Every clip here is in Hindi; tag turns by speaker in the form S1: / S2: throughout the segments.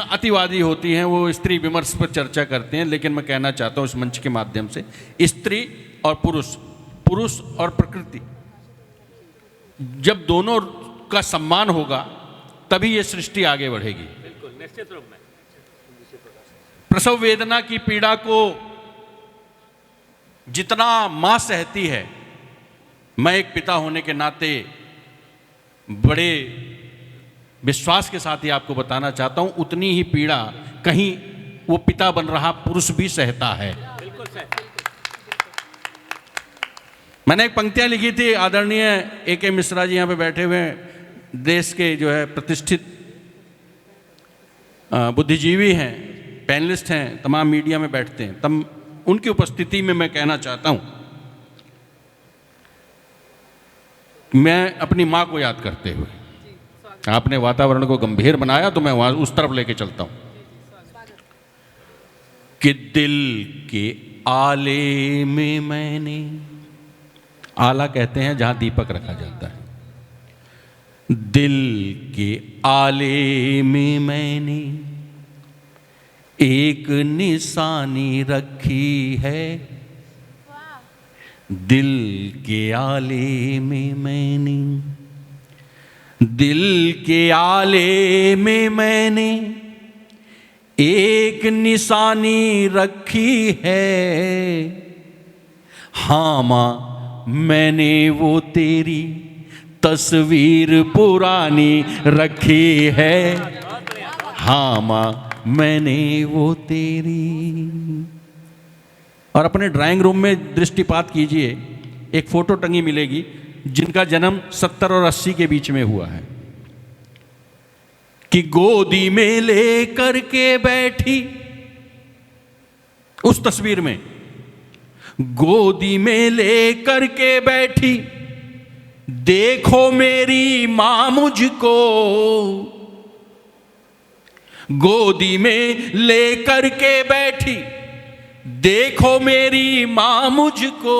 S1: अतिवादी होती हैं, वो स्त्री विमर्श पर चर्चा करते हैं, लेकिन मैं कहना चाहता हूँ इस मंच के माध्यम से, स्त्री और पुरुष, पुरुष और प्रकृति, जब दोनों का सम्मान होगा तभी ये सृष्टि आगे बढ़ेगी।
S2: बिल्कुल, निश्चित रूप में।
S1: प्रसव वेदना की पीड़ा को जितना मां सहती है, मैं एक पिता होने के नाते बड़े विश्वास के साथ ही आपको बताना चाहता हूं, उतनी ही पीड़ा कहीं वो पिता बन रहा पुरुष भी सहता है।
S2: बिल्कुल सही।
S1: मैंने एक पंक्तियां लिखी थी, आदरणीय A.K. मिश्रा जी यहाँ पे बैठे हुए हैं, देश के जो है प्रतिष्ठित बुद्धिजीवी हैं, पैनलिस्ट हैं, तमाम मीडिया में बैठते हैं, तब उनकी उपस्थिति में मैं कहना चाहता हूं, मैं अपनी मां को याद करते हुए, आपने वातावरण को गंभीर बनाया तो मैं वहां उस तरफ लेके चलता हूं कि दिल के आले में मैंने, आला कहते हैं जहां दीपक रखा जाता है, दिल के आले में मैंने एक निशानी रखी है, दिल के आले में मैंने, दिल के आले में मैंने एक निशानी रखी है, हाँ मां मैंने वो तेरी तस्वीर पुरानी रखी है, हाँ मां मैंने वो तेरी। और अपने ड्राइंग रूम में दृष्टिपात कीजिए, एक फोटो टंगी मिलेगी जिनका जन्म 70 और 80 के बीच में हुआ है, कि गोदी में लेकर के बैठी, उस तस्वीर में गोदी में लेकर के बैठी, देखो मेरी मां मुझको, गोदी में लेकर के बैठी, देखो मेरी मां मुझको,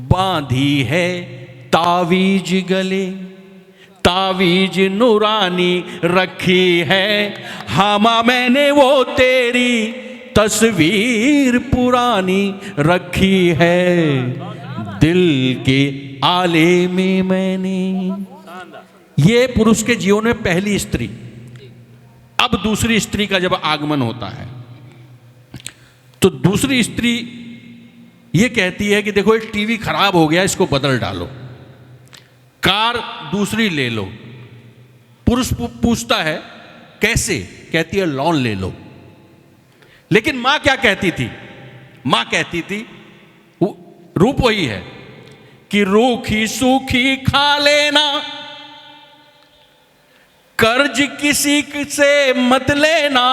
S1: बांधी है तावीज गले, तावीज नूरानी रखी है, हाँ मां मैंने वो तेरी तस्वीर पुरानी रखी है, दिल के आले में मैंने। ये पुरुष के जीवन में पहली स्त्री। अब दूसरी स्त्री का जब आगमन होता है तो दूसरी स्त्री ये कहती है कि देखो ये टीवी खराब हो गया, इसको बदल डालो, कार दूसरी ले लो। पुरुष पूछता है कैसे, कहती है लोन ले लो। लेकिन मां क्या कहती थी? मां कहती थी, रूप वही है कि रूखी सूखी खा लेना, कर्ज किसी से मत लेना,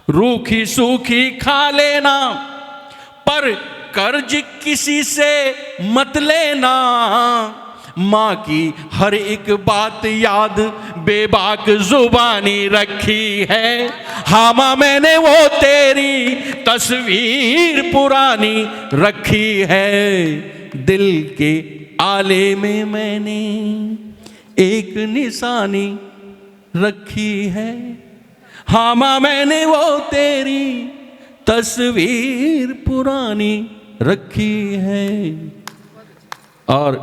S1: रूखी सूखी खा लेना पर कर्ज किसी से मत लेना, मां की हर एक बात याद बेबाक जुबानी रखी है, हाँ मां मैंने वो तेरी तस्वीर पुरानी रखी है, दिल के आले में मैंने एक निशानी रखी है, हाँ मां मैंने वो तेरी तस्वीर पुरानी रखी है। और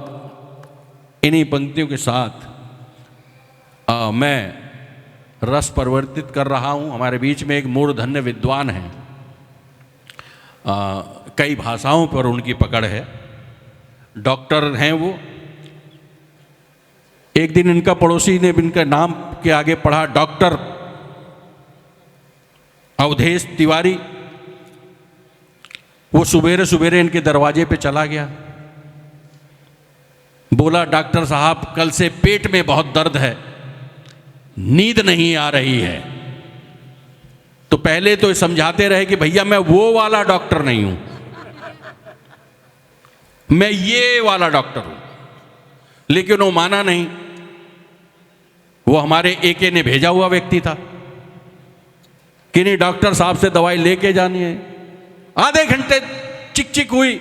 S1: इन्हीं पंक्तियों के साथ मैं रस परिवर्तित कर रहा हूं। हमारे बीच में एक मूर्धन्य विद्वान हैं, कई भाषाओं पर उनकी पकड़ है, डॉक्टर हैं वो। एक दिन इनका पड़ोसी ने इनका नाम के आगे पढ़ा डॉक्टर अवधेश तिवारी। वो सुबेरे सुबेरे इनके दरवाजे पे चला गया, बोला डॉक्टर साहब कल से पेट में बहुत दर्द है, नींद नहीं आ रही है। तो पहले तो समझाते रहे कि भैया मैं वो वाला डॉक्टर नहीं हूं, मैं ये वाला डॉक्टर हूं, लेकिन वो माना नहीं। वो हमारे A.K. ने भेजा हुआ व्यक्ति था कि नहीं डॉक्टर साहब से दवाई लेके जानी है। आधे घंटे चिक चिक हुई,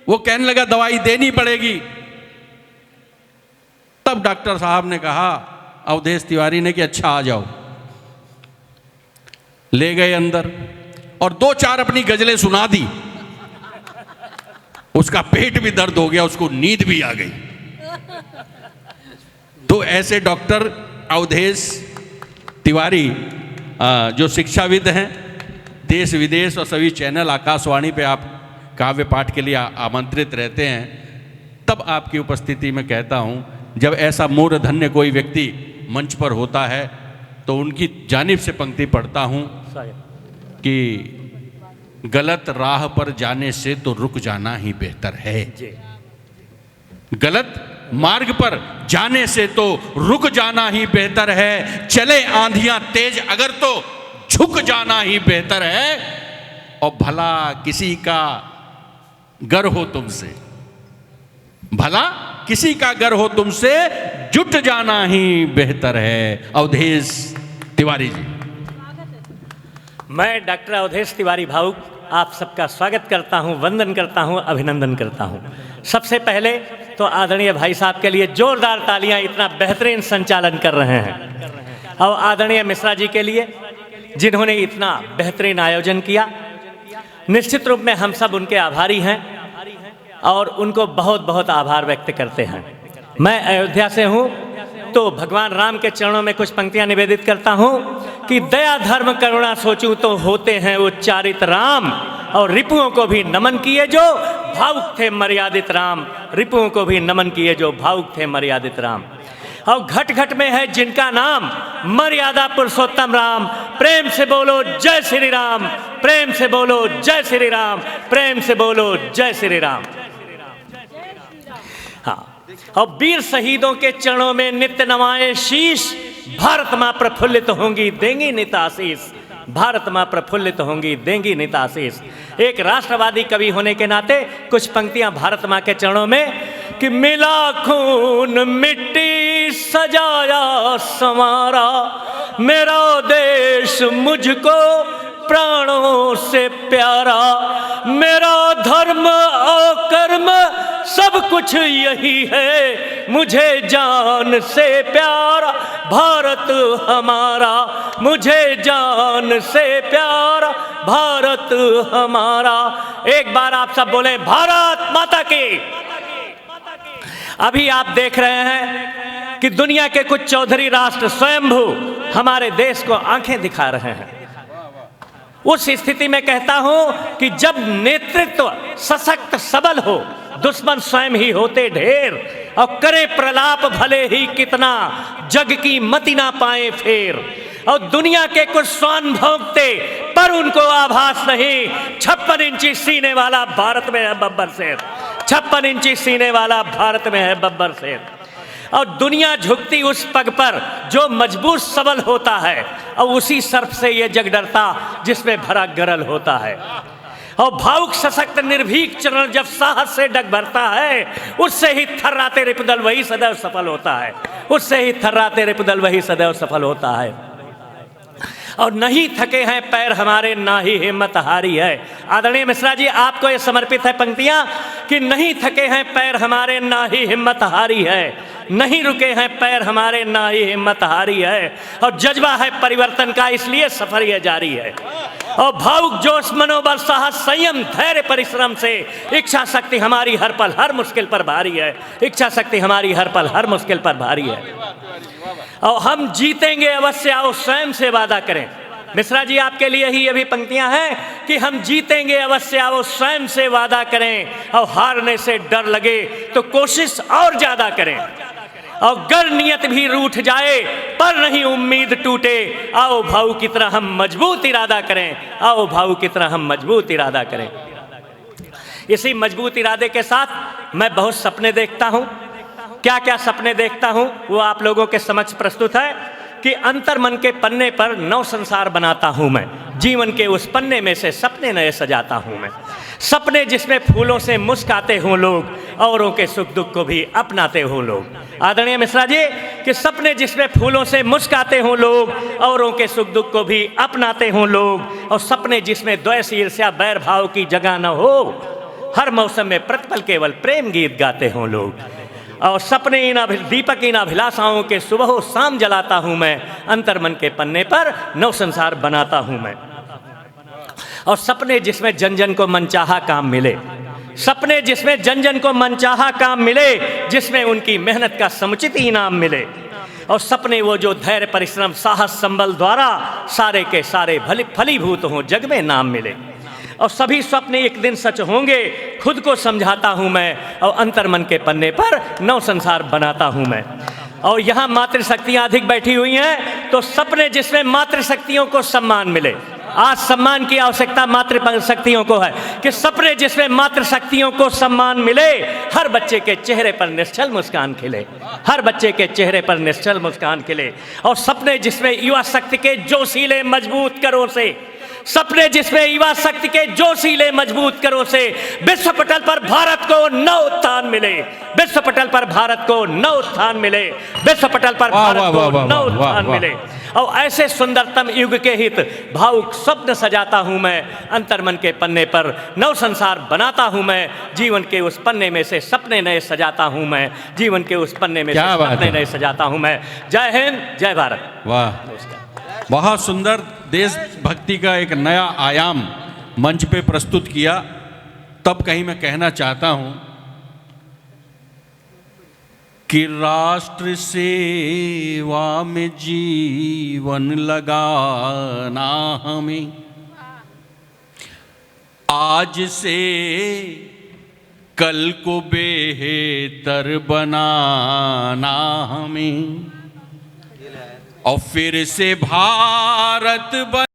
S1: वो कहने लगा दवाई देनी पड़ेगी। तब डॉक्टर साहब ने कहा अवधेश तिवारी ने कि अच्छा आ जाओ। ले गए अंदर और 2-4 अपनी गजलें सुना दी। उसका पेट भी दर्द हो गया, उसको नींद भी आ गई। तो ऐसे डॉक्टर अवधेश तिवारी जो शिक्षाविद हैं, देश विदेश और सभी चैनल आकाशवाणी पे आप काव्य पाठ के लिए आमंत्रित रहते हैं। तब आपकी उपस्थिति में कहता हूं, जब ऐसा मूर्धन्य कोई व्यक्ति मंच पर होता है तो उनकी जानिब से पंक्ति पढ़ता हूं कि गलत राह पर जाने से तो रुक जाना ही बेहतर है। गलत मार्ग पर जाने से तो रुक जाना ही बेहतर है। चले आंधियां तेज अगर तो झुक जाना ही बेहतर है। और भला किसी का गर हो तुमसे, भला किसी का गर हो तुमसे, जुट जाना ही बेहतर है। अवधेश तिवारी जी।
S3: मैं डॉक्टर अवधेश तिवारी भावुक आप सबका स्वागत करता हूं, वंदन करता हूं, अभिनंदन करता हूं। सबसे पहले तो आदरणीय भाई साहब के लिए जोरदार तालियां, इतना बेहतरीन संचालन कर रहे हैं। और आदरणीय मिश्रा जी के लिए जिन्होंने इतना बेहतरीन आयोजन किया। निश्चित रूप में हम सब उनके आभारी हैं और उनको बहुत बहुत आभार व्यक्त करते हैं। मैं अयोध्या से हूँ तो भगवान राम के चरणों में कुछ पंक्तियां निवेदित करता हूँ कि दया धर्म करुणा सोचूं तो होते हैं उच्चारित राम, और रिपुओं को भी नमन किए जो भावुक थे मर्यादित राम, रिपुओं को भी नमन किए जो भावुक थे मर्यादित राम। और घट घट में है जिनका नाम मर्यादा पुरुषोत्तम राम। प्रेम से बोलो जय श्री राम, प्रेम से बोलो जय श्री राम, प्रेम से बोलो जय श्री राम। हाँ, और वीर शहीदों के चरणों में नित्य नवाए शीश, भारत माँ प्रफुल्लित होंगी देंगी नित आशीष, भारत माँ प्रफुल्लित होंगी देंगी नित आशीष। एक राष्ट्रवादी कवि होने के नाते कुछ पंक्तियां भारत माँ के चरणों में कि मिला खून मिट्टी सजाया संवारा, मेरा देश मुझको प्राणों से प्यारा, मेरा धर्म और कर्म सब कुछ यही है, मुझे जान से प्यारा भारत हमारा, मुझे जान से प्यारा भारत हमारा। एक बार आप सब बोले भारत माता की। अभी आप देख रहे हैं कि दुनिया के कुछ चौधरी राष्ट्र स्वयंभू हमारे देश को आंखें दिखा रहे हैं। उस स्थिति में कहता हूं कि जब नेतृत्व सशक्त सबल हो, दुश्मन स्वयं ही होते ढेर, और करे प्रलाप भले ही कितना, जग की मति ना पाए फेर। और दुनिया के कुछ स्वान भोगते पर उनको आभास नहीं, 56 इंची सीने वाला भारत में है बब्बर शेर, 56 इंची सीने वाला भारत में है बब्बर शेर। और दुनिया झुकती उस पग पर जो मजबूत सबल होता है, और उसी सर्प से ये जग डरता जिसमें भरा गरल होता है। और भावुक सशक्त निर्भीक चरण जब साहस से डग भरता है, उससे ही थर्राते रिपुदल वही सदैव सफल होता है, उससे ही थर्राते रिपुदल वही सदैव सफल होता है। और नहीं थके हैं पैर हमारे ना ही हिम्मत हारी है। आदरणीय मिश्रा जी, आपको ये समर्पित है पंक्तियां कि नहीं थके हैं पैर हमारे ना ही हिम्मत हारी है, नहीं रुके हैं पैर हमारे ना ही हिम्मत हारी है। और जज्बा है परिवर्तन का इसलिए सफर यह जारी है। और भावुक जोश मनोबल साहस संयम धैर्य परिश्रम से इच्छा शक्ति हमारी हर पल हर मुश्किल पर भारी है, इच्छा शक्ति हमारी हर पल हर मुश्किल पर भारी है। और हम जीतेंगे अवश्य, आओ स्वयं से वादा करें। मिश्रा जी, आपके लिए ही ये भी पंक्तियां हैं कि हम जीतेंगे अवश्य, आओ स्वयं से वादा करें। और हारने से डर लगे तो कोशिश और ज्यादा करें। और गर नियत भी रूठ जाए पर नहीं उम्मीद टूटे, आओ भाऊ की तरह हम मजबूत इरादा करें, आओ भाऊ की तरह हम मजबूत इरादा करें। इसी मजबूत इरादे के साथ मैं बहुत सपने देखता हूं। क्या क्या सपने देखता हूं वो आप लोगों के समक्ष प्रस्तुत है कि अंतर मन के पन्ने पर नव संसार बनाता हूं मैं, जीवन के उस पन्ने में से सपने नए सजाता हूं मैं। सपने जिसमें फूलों से मुस्काते हों लोग, औरों के सुख दुख को भी अपनाते हों लोग। आदरणीय मिश्रा जी, कि सपने जिसमें फूलों से मुस्काते हों लोग, औरों के सुख दुख को भी अपनाते हों लोग। और सपने जिसमें द्वेष ईर्ष्या बैर भाव की जगह न हो, हर मौसम में प्रतिपल केवल प्रेम गीत गाते हों लोग। और सपने इन दीपक इन अभिलाषाओं के सुबह शाम जलाता हूँ मैं, अंतर्मन के पन्ने पर नव संसार बनाता हूँ मैं। और सपने जिसमें जन जन को मनचाहा काम मिले, सपने जिसमें जन जन को मनचाहा काम मिले, जिसमें उनकी मेहनत का समुचित इनाम मिले। और सपने वो जो धैर्य परिश्रम साहस संबल द्वारा सारे के सारे फलीभूत हों, जग में नाम मिले। और सभी स्वप्न एक दिन सच होंगे, खुद को समझाता हूँ मैं, और अंतर्मन के पन्ने पर नव संसार बनाता हूँ मैं। और यहाँ मातृशक्तियाँ अधिक बैठी हुई हैं, तो सपने जिसमें मातृशक्तियों को सम्मान मिले। आज सम्मान की आवश्यकता मातृशक्तियों को है कि सपने जिसमें मातृशक्तियों को सम्मान मिले, हर बच्चे के चेहरे पर निश्चल मुस्कान खिले, हर बच्चे के चेहरे पर निश्चल मुस्कान खिले। और सपने जिसमें युवा शक्ति के जोशीले मजबूत करों से, सपने जिसमें युवा शक्ति के जोशीले मजबूत करों से विश्व पटल पर भारत को नव उत्थान मिले, विश्व पटल पर भारत को नव उत्थान मिले, विश्व पटल पर भारत को नव उत्थान मिले। और ऐसे सुंदरतम युग के हित भावुक स्वप्न सजाता हूँ मैं, अंतर्मन के पन्ने पर नव संसार बनाता हूँ मैं। जीवन के उस पन्ने में से सपने नए सजाता हूँ मैं, जीवन के उस पन्ने में से सपने नए सजाता हूँ मैं। जय हिंद, जय भारत।
S1: वाह, बहुत सुंदर देशभक्ति का एक नया आयाम मंच पे प्रस्तुत किया। तब कहीं मैं कहना चाहता हूं कि राष्ट्र सेवा में जीवन लगाना हमें, आज से कल को बेहतर बनाना हमें, और फिर से भारत